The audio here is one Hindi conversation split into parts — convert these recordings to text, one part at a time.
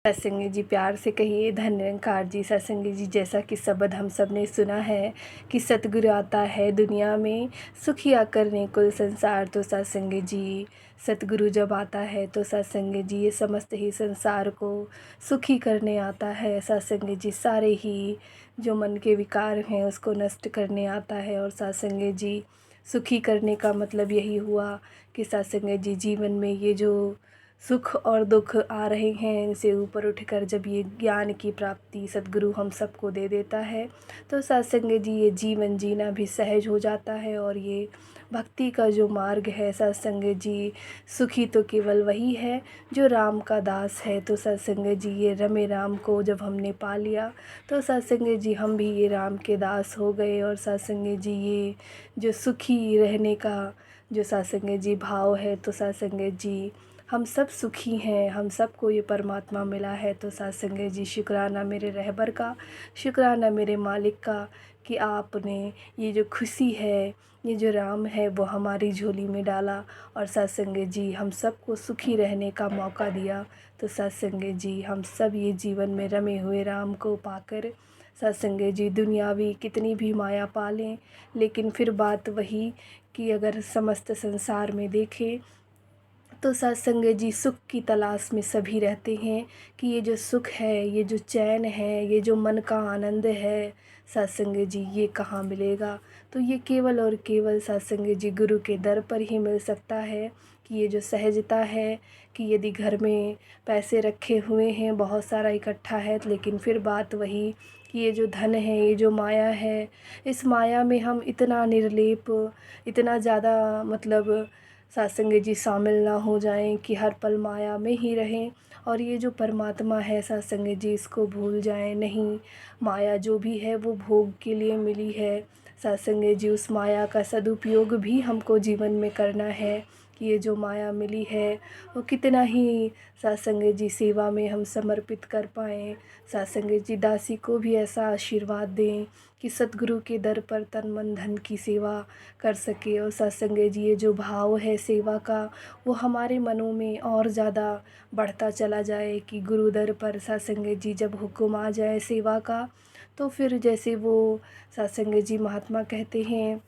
सत्संगी जी प्यार से कहिए धन निरंकार जी। सत्संगी जी जैसा कि शब्द हम सब ने सुना है कि सतगुरु आता है दुनिया में सुखिया करने कुल संसार। तो सत्संगी जी सतगुरु जब आता है तो सत्संगी जी ये समस्त ही संसार को सुखी करने आता है। सत्संगी जी सारे ही जो मन के विकार हैं उसको नष्ट करने आता है। और सत्संगी जी सुखी करने का मतलब यही हुआ कि सत्संगी जी जीवन में ये जो सुख और दुख आ रहे हैं इनसे ऊपर उठकर जब ये ज्ञान की प्राप्ति सद्गुरु हम सबको दे देता है तो सत्संग जी ये जीवन जीना भी सहज हो जाता है। और ये भक्ति का जो मार्ग है सत्संग जी सुखी तो केवल वही है जो राम का दास है। तो सत्संग जी ये रमे राम को जब हमने पा लिया तो सत्संग जी हम भी ये राम के दास हो गए। और सत्संग जी ये जो सुखी रहने का जो सत्संग जी भाव है तो सत्संग जी हम सब सुखी हैं, हम सबको ये परमात्मा मिला है। तो सत्संग जी शुक्राना मेरे रहबर का, शुक्राना मेरे मालिक का कि आपने ये जो खुशी है ये जो राम है वो हमारी झोली में डाला और सत्संग जी हम सबको सुखी रहने का मौका दिया। तो सत्संग जी हम सब ये जीवन में रमे हुए राम को पाकर सत्संग जी दुनियावी कितनी भी माया पालें लेकिन फिर बात वही कि अगर समस्त संसार में देखें तो सत्संग जी सुख की तलाश में सभी रहते हैं कि ये जो सुख है ये जो चैन है ये जो मन का आनंद है सत्संग जी ये कहाँ मिलेगा। तो ये केवल और केवल सत्संग जी गुरु के दर पर ही मिल सकता है कि ये जो सहजता है कि यदि घर में पैसे रखे हुए हैं बहुत सारा इकट्ठा है लेकिन फिर बात वही कि ये जो धन है ये जो माया है इस माया में हम इतना निर्लेप इतना ज़्यादा मतलब सत्संग जी शामिल ना हो जाएं कि हर पल माया में ही रहें और ये जो परमात्मा है सत्संग जी इसको भूल जाएं नहीं। माया जो भी है वो भोग के लिए मिली है। सत्संग जी उस माया का सदुपयोग भी हमको जीवन में करना है कि ये जो माया मिली है वो कितना ही सत्संग जी सेवा में हम समर्पित कर पाएँ। सत्संग जी दासी को भी ऐसा आशीर्वाद दें कि सतगुरु के दर पर तन मन धन की सेवा कर सके। और सत्संग जी ये जो भाव है सेवा का वो हमारे मनों में और ज़्यादा बढ़ता चला जाए कि गुरु दर पर सत्संग जी जब हुक्म आ जाए सेवा का तो फिर जैसे वो सत्संग जी महात्मा कहते हैं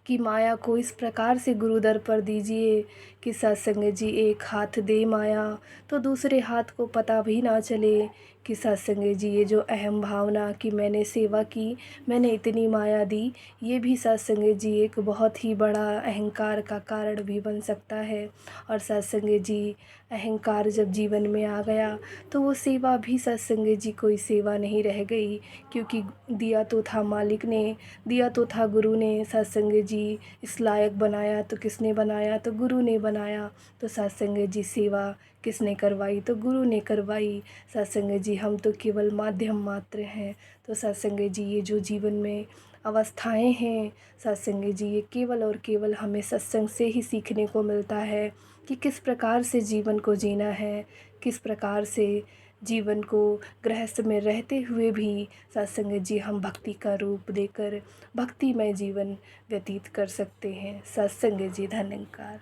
कि माया को इस प्रकार से गुरु दर पर दीजिए कि सत्संग जी एक हाथ दे माया तो दूसरे हाथ को पता भी ना चले कि सत्संग जी ये जो अहम भावना कि मैंने सेवा की मैंने इतनी माया दी ये भी सत्संग जी एक बहुत ही बड़ा अहंकार का कारण भी बन सकता है। और सत्संग जी अहंकार जब जीवन में आ गया तो वो सेवा भी सत्संग जी कोई सेवा नहीं रह गई क्योंकि दिया तो था मालिक ने दिया तो था गुरु ने। सत्संग जी इस लायक बनाया तो किसने बनाया तो गुरु ने बनाया। तो सत्संग जी सेवा किसने करवाई तो गुरु ने करवाई। सत्संग जी हम तो केवल माध्यम मात्र हैं। तो सत्संग जी ये जो जीवन में अवस्थाएं हैं सत्संग जी ये केवल और केवल हमें सत्संग से ही सीखने को मिलता है कि किस प्रकार से जीवन को जीना है किस प्रकार से जीवन को गृहस्थ में रहते हुए भी सत्संग जी हम भक्ति का रूप देकर भक्तिमय जीवन व्यतीत कर सकते हैं। सत्संग जी धन्यवाद।